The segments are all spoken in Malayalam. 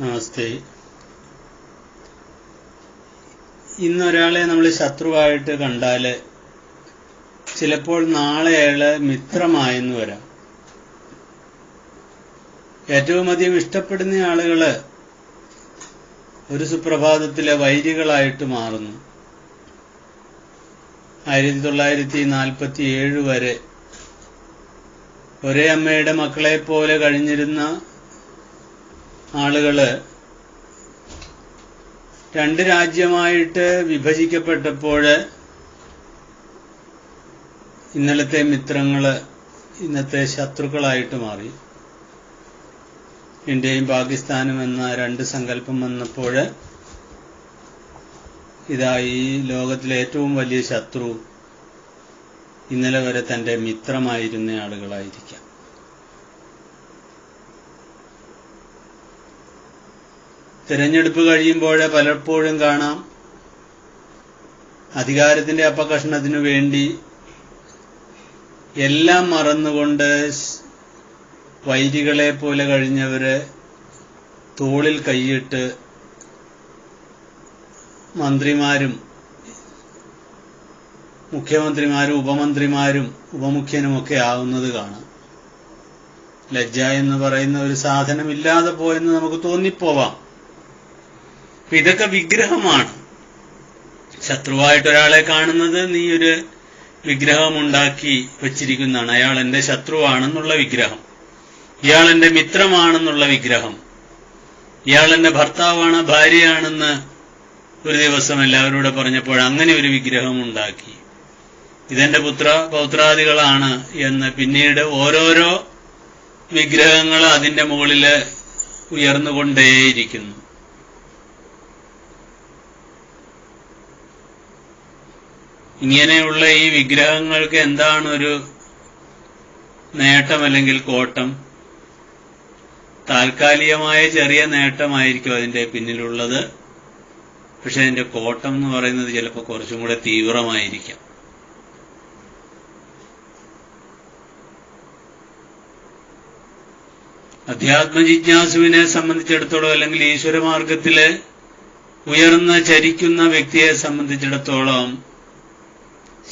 നമസ്തേ. ഇന്നൊരാളെ നമ്മൾ ശത്രുവായിട്ട് കണ്ടാല് ചിലപ്പോൾ നാളെ അയാള് മിത്രമായെന്ന് വരാം. ഏറ്റവും അധികം ഇഷ്ടപ്പെടുന്ന ആളുകള് ഒരു സുപ്രഭാതത്തിലെ വൈരികളായിട്ട് മാറുന്നു. 1947 വരെ ഒരേ അമ്മയുടെ മക്കളെ പോലെ കഴിഞ്ഞിരുന്ന ആളുകള് രണ്ട് രാജ്യമായിട്ട് വിഭജിക്കപ്പെട്ടപ്പോഴ് ഇന്നലത്തെ മിത്രങ്ങള് ഇന്നത്തെ ശത്രുക്കളായിട്ട് മാറി. ഇന്ത്യയും പാകിസ്ഥാനും എന്ന രണ്ട് സങ്കല്പം വന്നപ്പോഴ് ഇതാ ഈ ലോകത്തിലെ ഏറ്റവും വലിയ ശത്രു ഇന്നലെ വരെ തന്റെ മിത്രമായിരുന്ന ആളുകളായിരിക്കാം. തിരഞ്ഞെടുപ്പ് കഴിയുമ്പോൾ പലപ്പോഴും കാണാം, അധികാരത്തിന്റെ അപകർഷണത്തിനു വേണ്ടി എല്ലാം മറന്നുകൊണ്ട് വൈരികളെ പോലെ കഴിഞ്ഞവര് തോളിൽ കൈയിട്ട് മന്ത്രിമാരും മുഖ്യമന്ത്രിമാരും ഉപമന്ത്രിമാരും ഉപമുഖ്യനുമൊക്കെ ആവുന്നത് കാണാം. ലജ്ജ എന്ന് പറയുന്ന ഒരു സാധനം ഇല്ലാതെ പോയെന്ന് നമുക്ക് തോന്നിപ്പോവാം. ഇതൊക്കെ വിഗ്രഹമാണ്. ശത്രുവായിട്ടൊരാളെ കാണുന്നത് നീ ഒരു വിഗ്രഹമുണ്ടാക്കി വച്ചിരിക്കുന്നതാണ്. അയാൾ എന്റെ ശത്രുവാണെന്നുള്ള വിഗ്രഹം, ഇയാൾ എന്റെ മിത്രമാണെന്നുള്ള വിഗ്രഹം, ഇയാൾ എന്റെ ഭർത്താവാണ് ഭാര്യയാണെന്ന് ഒരു ദിവസം എല്ലാവരോട് പറഞ്ഞപ്പോൾ അങ്ങനെ ഒരു വിഗ്രഹം ഉണ്ടാക്കി. ഇതെന്റെ പൗത്രാദികളാണ് എന്ന് പിന്നീട് ഓരോരോ വിഗ്രഹങ്ങൾ അതിന്റെ മുകളില് ഉയർന്നുകൊണ്ടേയിരിക്കുന്നു. ഇങ്ങനെയുള്ള ഈ വിഗ്രഹങ്ങൾക്ക് എന്താണ് ഒരു നേട്ടം അല്ലെങ്കിൽ കോട്ടം? താൽക്കാലികമായ ചെറിയ നേട്ടമായിരിക്കും അതിന്റെ പിന്നിലുള്ളത്. പക്ഷെ അതിന്റെ കോട്ടം എന്ന് പറയുന്നത് ചിലപ്പോൾ കുറച്ചും കൂടെ തീവ്രമായിരിക്കാം. അധ്യാത്മജിജ്ഞാസുവിനെ സംബന്ധിച്ചിടത്തോളം അല്ലെങ്കിൽ ഈശ്വരമാർഗത്തില് ഉയർന്ന് ചരിക്കുന്ന വ്യക്തിയെ സംബന്ധിച്ചിടത്തോളം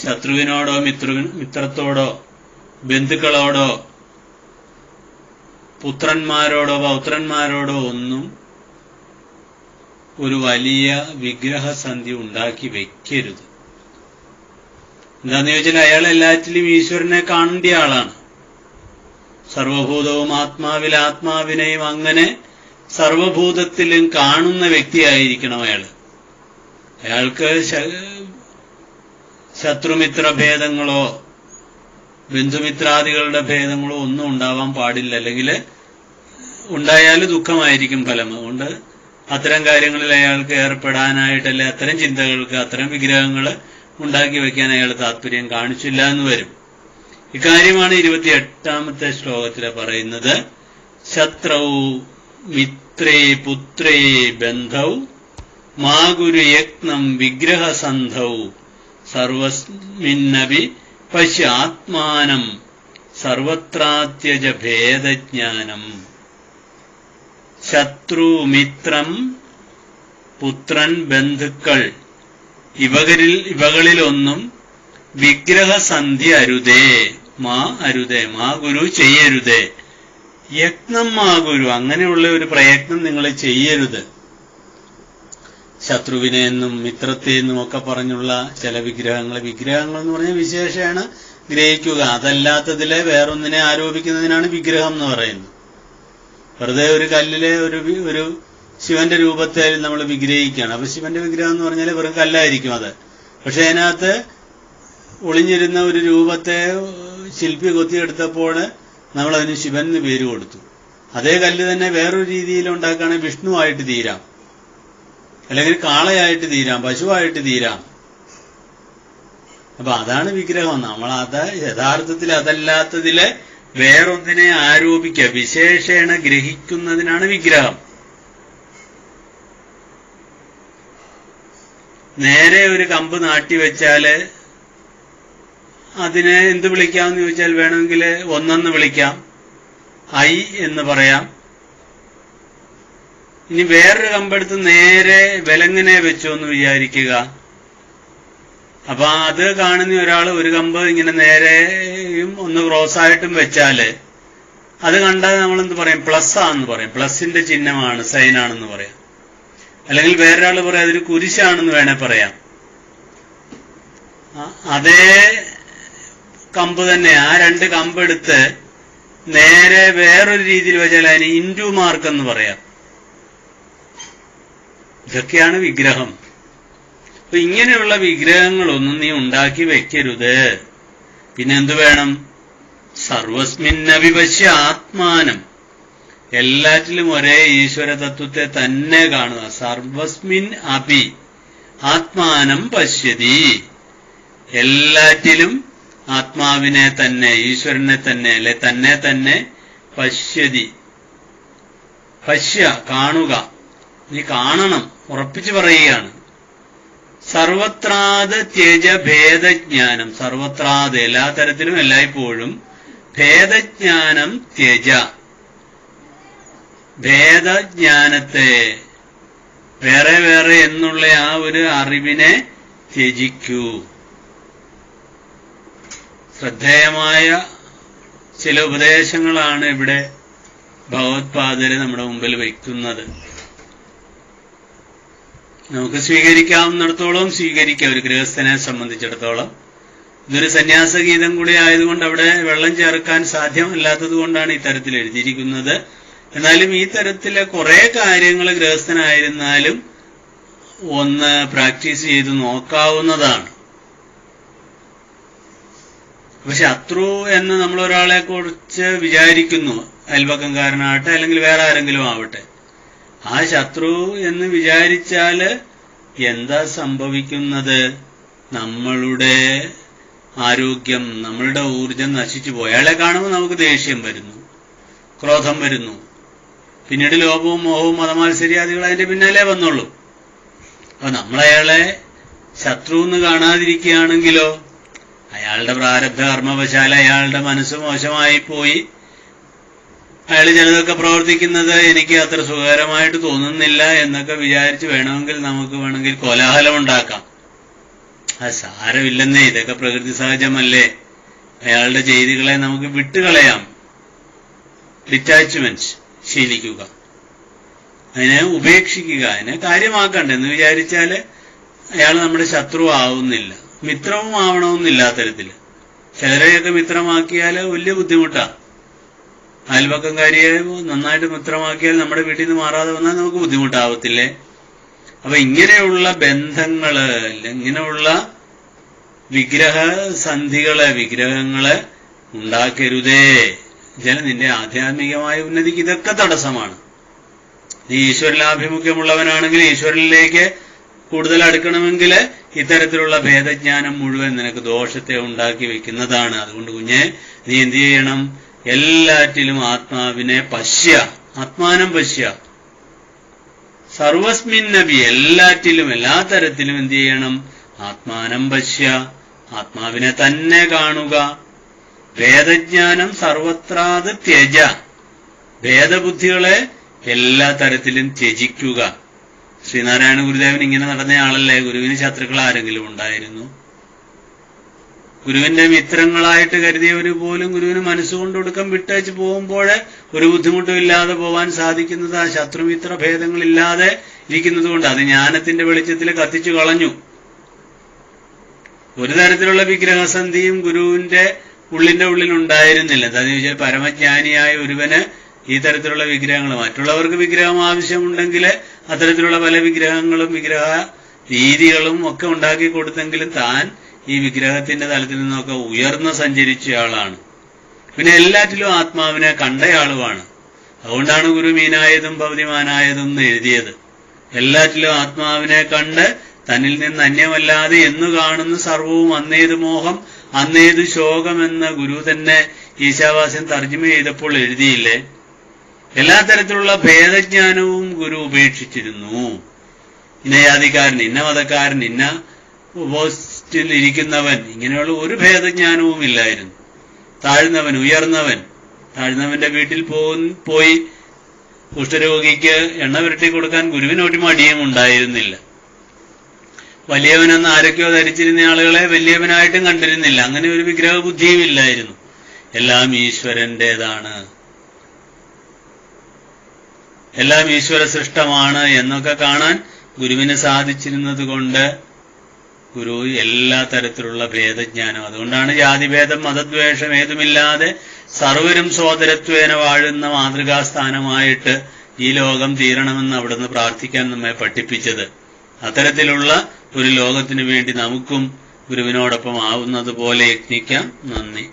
ശത്രുവിനോടോ മിത്രത്തോടോ ബന്ധുക്കളോടോ പുത്രന്മാരോടോ പൗത്രന്മാരോടോ ഒന്നും ഒരു വലിയ വിഗ്രഹസന്ധി ഉണ്ടാക്കി വെക്കരുത്. എന്താന്ന് ചോദിച്ചാൽ അയാൾ എല്ലാറ്റിലും ഈശ്വരനെ കാണേണ്ട ആളാണ്. സർവഭൂതവും ആത്മാവിൽ ആത്മാവിനെയും അങ്ങനെ സർവഭൂതത്തിലും കാണുന്ന വ്യക്തിയായിരിക്കണം അയാള്. അയാൾക്ക് ശത്രുമിത്ര ഭേദങ്ങളോ ബന്ധുമിത്രാദികളുടെ ഭേദങ്ങളോ ഒന്നും ഉണ്ടാവാൻ പാടില്ല. അല്ലെങ്കിൽ ഉണ്ടായാൽ ദുഃഖമായിരിക്കും ഫലം. അതുകൊണ്ട് അത്തരം കാര്യങ്ങളിൽ അയാൾക്ക് ഏർപ്പെടാനായിട്ടല്ലേ അത്തരം ചിന്തകൾക്ക് അത്തരം വിഗ്രഹങ്ങൾ ഉണ്ടാക്കി വയ്ക്കാൻ അയാൾ താല്പര്യം കാണിച്ചില്ല എന്ന് വരും. ഇക്കാര്യമാണ് 28ാമത്തെ ശ്ലോകത്തില് പറയുന്നത്. ശത്രൗ മിത്രേ പുത്രേ ബന്ധൗ മാ ഗുരു യത്നം വിഗ്രഹസന്ധൗ സർവസ്മിന്നപി പശ്യാത്മാനം സർവത്രാത്യജ ഭേദജ്ഞാനം. ശത്രു, മിത്രം, പുത്രൻ, ബന്ധുക്കൾ ഇവകളിലൊന്നും വിഗ്രഹസന്ധി അരുതേ. മാ ഗുരു ചെയ്യരുതേ. യത്നം മാ ഗുരു, അങ്ങനെയുള്ള ഒരു പ്രയത്നം നിങ്ങൾ ചെയ്യരുത്. ശത്രുവിനെ എന്നും മിത്രത്തെ എന്നും ഒക്കെ പറഞ്ഞുള്ള ചില വിഗ്രഹങ്ങൾ എന്ന് പറഞ്ഞാൽ വിശേഷമാണ് ഗ്രഹിക്കുക. അതല്ലാത്തതിലെ വേറൊന്നിനെ ആരോപിക്കുന്നതിനാണ് വിഗ്രഹം എന്ന് പറയുന്നത്. വെറുതെ ഒരു കല്ലിലെ ഒരു ശിവന്റെ രൂപത്തെ നമ്മൾ വിഗ്രഹിക്കുകയാണ്. അപ്പൊ ശിവന്റെ വിഗ്രഹം എന്ന് പറഞ്ഞാൽ വെറും കല്ലായിരിക്കും അത്. പക്ഷെ അതിനകത്ത് ഒളിഞ്ഞിരുന്ന ഒരു രൂപത്തെ ശില്പി കൊത്തിയെടുത്തപ്പോൾ നമ്മൾ അതിന് ശിവൻ എന്ന് പേര് കൊടുത്തു. അതേ കല്ല് തന്നെ വേറൊരു രീതിയിൽ ഉണ്ടാക്കുകയാണെങ്കിൽ വിഷ്ണുവായിട്ട് തീരാം, അല്ലെങ്കിൽ കാളയായിട്ട് തീരാം, പശുവായിട്ട് തീരാം. അപ്പൊ അതാണ് വിഗ്രഹം. നമ്മൾ യഥാർത്ഥത്തിൽ അതല്ലാത്തതില് വേറൊന്നിനെ ആരോപിക്കുക, വിശേഷേണ ഗ്രഹിക്കുന്നതിനാണ് വിഗ്രഹം. നേരെ ഒരു കമ്പ് നാട്ടിവെച്ചാല് അതിനെ എന്ത് വിളിക്കാമെന്ന് ചോദിച്ചാൽ വേണമെങ്കിൽ ഒന്നെന്ന് വിളിക്കാം, ഐ എന്ന് പറയാം, ഇനി വേറൊരു കമ്പെടുത്ത് നേരെ വിലങ്ങനെ വെച്ചു എന്ന് വിചാരിക്കുക. അപ്പൊ അത് കാണുന്ന ഒരാൾ ഒരു കമ്പ് ഇങ്ങനെ നേരെയും ഒന്ന് ക്രോസായിട്ടും വെച്ചാല് അത് കണ്ടാൽ നമ്മൾ എന്ത് പറയും? പ്ലസ് ആണെന്ന് പറയും. പ്ലസിന്റെ ചിഹ്നമാണ്, സൈനാണെന്ന് പറയാം. അല്ലെങ്കിൽ വേറൊരാൾ പറയാം അതൊരു കുരിശാണെന്ന് വേണേ പറയാം. അതേ കമ്പ് തന്നെ ആ രണ്ട് കമ്പെടുത്ത് നേരെ വേറൊരു രീതിയിൽ വെച്ചാൽ അതിന് ഇൻറ്റു മാർക്ക് എന്ന് പറയാം. ഇതൊക്കെയാണ് വിഗ്രഹം. അപ്പൊ ഇങ്ങനെയുള്ള വിഗ്രഹങ്ങളൊന്നും നീ ഉണ്ടാക്കി വെക്കരുത്. പിന്നെ എന്തു വേണം? സർവസ്മിന്നവിപശ്യ ആത്മാനം, എല്ലാറ്റിലും ഒരേ ഈശ്വര തത്വത്തെ തന്നെ കാണുക. സർവസ്മിൻ അപി ആത്മാനം പശ്യതി, എല്ലാറ്റിലും ആത്മാവിനെ തന്നെ, ഈശ്വരനെ തന്നെ, അല്ലെ തന്നെ തന്നെ പശ്യതി. പശ്യ, കാണുക. നീ കാണണം, ഉറപ്പിച്ചു പറയുകയാണ്. സർവത്രാത് ത്യജ ഭേദജ്ഞാനം, സർവത്രാത് എല്ലാ തരത്തിലും എല്ലായ്പ്പോഴും ഭേദജ്ഞാനം ത്യജ, ഭേദജ്ഞാനത്തെ, വേറെ വേറെ എന്നുള്ള ആ ഒരു അറിവിനെ ത്യജിക്കൂ. ശ്രദ്ധേയമായ ചില ഉപദേശങ്ങളാണ് ഇവിടെ ഭഗവത്പാദര് നമ്മുടെ മുമ്പിൽ വയ്ക്കുന്നത്. നമുക്ക് സ്വീകരിക്കാവുന്നിടത്തോളം സ്വീകരിക്കാം. ഒരു ഗൃഹസ്ഥനെ സംബന്ധിച്ചിടത്തോളം ഇതൊരു സന്യാസഗീതം കൂടി ആയതുകൊണ്ട് അവിടെ വെള്ളം ചേർക്കാൻ സാധ്യമല്ലാത്തത് കൊണ്ടാണ് ഇത്തരത്തിൽ എഴുതിയിരിക്കുന്നത്. എന്നാലും ഈ തരത്തിലെ കുറെ കാര്യങ്ങൾ ഗൃഹസ്ഥനായിരുന്നാലും ഒന്ന് പ്രാക്ടീസ് ചെയ്ത് നോക്കാവുന്നതാണ്. അപ്പൊ ശത്രു എന്ന് നമ്മൾ ഒരാളെ കുറിച്ച് വിചാരിക്കുന്നു, അയൽപക്കംകാരനാകട്ടെ അല്ലെങ്കിൽ വേറെ ആരെങ്കിലും ആവട്ടെ. ആ ശത്രു എന്ന് വിചാരിച്ചാല് എന്താ സംഭവിക്കുന്നത്? നമ്മളുടെ ആരോഗ്യം, നമ്മളുടെ ഊർജം നശിച്ചു പോയി. അയാളെ കാണുമ്പോൾ നമുക്ക് ദേഷ്യം വരുന്നു, ക്രോധം വരുന്നു. പിന്നീട് ലോഭവും മോഹവും മതമാത്സര്യാദികൾ അതിന്റെ പിന്നാലെ വന്നുള്ളൂ. അപ്പൊ നമ്മളയാളെ ശത്രു എന്ന് കാണാതിരിക്കുകയാണെങ്കിലോ അയാളുടെ പ്രാരബ്ധ കർമ്മവശാൽ അയാളുടെ മനസ്സ് മോശമായി പോയി. അയാൾ ചിലതൊക്കെ പ്രവർത്തിക്കുന്നത് എനിക്ക് അത്ര സുഖകരമായിട്ട് തോന്നുന്നില്ല എന്നൊക്കെ വിചാരിച്ച് വേണമെങ്കിൽ കോലാഹലം ഉണ്ടാക്കാം. അത് സാരമില്ലെന്നേ, ഇതൊക്കെ പ്രകൃതി സഹജമല്ലേ. അയാളുടെ ചെയ്തികളെ നമുക്ക് വിട്ടുകളയാം. ഡിറ്റാച്ച്മെന്റ് ശീലിക്കുക, അതിനെ ഉപേക്ഷിക്കുക, അതിനെ കാര്യമാക്കണ്ട എന്ന് വിചാരിച്ചാല് അയാൾ നമ്മുടെ ശത്രു ആവുന്നില്ല. മിത്രവും ആവണമെന്നില്ല. തരത്തില് ചിലരെയൊക്കെ മിത്രമാക്കിയാല് വലിയ ബുദ്ധിമുട്ടാണ്. അയൽപക്കംകാരിയെ നന്നായിട്ട് മിത്രമാക്കിയാൽ നമ്മുടെ വീട്ടിൽ നിന്ന് മാറാതെ വന്നാൽ നമുക്ക് ബുദ്ധിമുട്ടാവത്തില്ലേ? അപ്പൊ ഇങ്ങനെയുള്ള ബന്ധങ്ങള്, ഇങ്ങനെയുള്ള വിഗ്രഹങ്ങളെ ഉണ്ടാക്കരുതേ. നിന്റെ ആധ്യാത്മികമായ ഉന്നതിക്ക് ഇതൊക്കെ തടസ്സമാണ്. നീ ഈശ്വരലാഭിമുഖ്യമുള്ളവനാണെങ്കിൽ ഈശ്വരനിലേക്ക് കൂടുതൽ അടുക്കണമെങ്കിൽ ഇത്തരത്തിലുള്ള ഭേദജ്ഞാനം മുഴുവൻ നിനക്ക് ദോഷത്തെ ഉണ്ടാക്കി വെക്കുന്നതാണ്. അതുകൊണ്ട് കുഞ്ഞെ, നീ എന്ത് ചെയ്യണം? എല്ലാറ്റിലും ആത്മാവിനെ പശ്യ, ആത്മാനം പശ്യ. സർവസ്മിൻ നബി, എല്ലാറ്റിലും എല്ലാ തരത്തിലും എന്ത് ചെയ്യണം? ആത്മാനം പശ്യ, ആത്മാവിനെ തന്നെ കാണുക. ഭേദജ്ഞാനം സർവത്രാത് ത്യജ, ഭേദബുദ്ധികളെ എല്ലാ തരത്തിലും ത്യജിക്കുക. ശ്രീനാരായണ ഗുരുദേവൻ ഇങ്ങനെ നടന്നയാളല്ലേ? ഗുരുവിന് ശത്രുക്കൾ ആരെങ്കിലും ഉണ്ടായിരുന്നു? ഗുരുവിന്റെ മിത്രങ്ങളായിട്ട് കരുതിയവര് പോലും ഗുരുവിന് മനസ്സുകൊണ്ട് ഒടുക്കം വിട്ടേച്ച് പോകുമ്പോൾ ഒരു ബുദ്ധിമുട്ടും ഇല്ലാതെ പോവാൻ സാധിക്കുന്നത് ആ ശത്രുമിത്ര ഭേദങ്ങളില്ലാതെ ഇരിക്കുന്നത് കൊണ്ട്. അത് ജ്ഞാനത്തിന്റെ വെളിച്ചത്തിൽ കത്തിച്ചു കളഞ്ഞു. ഒരു തരത്തിലുള്ള വിഗ്രഹസന്ധിയും ഗുരുവിന്റെ ഉള്ളിന്റെ ഉള്ളിൽ ഉണ്ടായിരുന്നില്ല. എന്താന്ന് ചോദിച്ചാൽ പരമജ്ഞാനിയായ ഒരുവന് ഈ തരത്തിലുള്ള വിഗ്രഹങ്ങൾ, മറ്റുള്ളവർക്ക് വിഗ്രഹം ആവശ്യമുണ്ടെങ്കിൽ അത്തരത്തിലുള്ള പല വിഗ്രഹങ്ങളും വിഗ്രഹ രീതികളും ഒക്കെ ഉണ്ടാക്കി കൊടുത്തെങ്കിലും താൻ ഈ വിഗ്രഹത്തിന്റെ തലത്തിൽ നിന്നൊക്കെ ഉയർന്നു സഞ്ചരിച്ചയാളാണ്. പിന്നെ എല്ലാറ്റിലും ആത്മാവിനെ കണ്ടയാളുമാണ്. അതുകൊണ്ടാണ് ഗുരു മീനായതും ഭവതിമാനായതും എന്ന് എഴുതിയത്. എല്ലാറ്റിലും ആത്മാവിനെ കണ്ട് തന്നിൽ നിന്ന് അന്യമല്ലാതെ എന്നു കാണുന്ന സർവവും അന്നേത് മോഹം അന്നേത് ശോകം എന്ന ഗുരു തന്നെ ഈശാവാസ്യം തർജ്ജമ ചെയ്തപ്പോൾ എഴുതിയില്ലേ? എല്ലാ തരത്തിലുള്ള ഭേദജ്ഞാനവും ഗുരു ഉപേക്ഷിച്ചിരുന്നു. ഇന്ന ജാതിക്കാരൻ, ഇന്ന മതക്കാരൻ, ഇന്ന പോസ്റ്റിൽ ഇരിക്കുന്നവൻ, ഇങ്ങനെയുള്ള ഒരു ഭേദജ്ഞാനവും ഇല്ലായിരുന്നു. താഴ്ന്നവൻ, ഉയർന്നവൻ, താഴ്ന്നവന്റെ വീട്ടിൽ പോയി കുഷ്ഠരോഗിക്ക് എണ്ണ പുരട്ടി കൊടുക്കാൻ ഗുരുവിനൊരു മടിയും ഉണ്ടായിരുന്നില്ല. വലിയവനെന്ന് ആരൊക്കെയോ ധരിച്ചിരുന്ന ആളുകളെ വലിയവനായിട്ടും കണ്ടിരുന്നില്ല. അങ്ങനെ ഒരു വിഗ്രഹ ബുദ്ധിയും ഇല്ലായിരുന്നു. എല്ലാം ഈശ്വരന്റേതാണ്, എല്ലാം ഈശ്വര സൃഷ്ടമാണ് എന്നൊക്കെ കാണാൻ ഗുരുവിന് സാധിച്ചിരുന്നത് കൊണ്ട് ഗുരു എല്ലാ തരത്തിലുള്ള ഭേദജ്ഞാനം, അതുകൊണ്ടാണ് ജാതിഭേദം മതദ്വേഷം ഏതുമില്ലാതെ സർവരും സോദരത്വേന വാഴുന്ന മാതൃകാസ്ഥാനമായിട്ട് ഈ ലോകം തീരണമെന്ന് അവിടുന്ന് പ്രാർത്ഥിക്കാൻ നമ്മെ പഠിപ്പിച്ചത്. അത്തരത്തിലുള്ള ഒരു ലോകത്തിനു വേണ്ടി നമുക്കും ഗുരുവിനോടൊപ്പം ആവുന്നത് പോലെ യത്നിക്കാം. നന്ദി.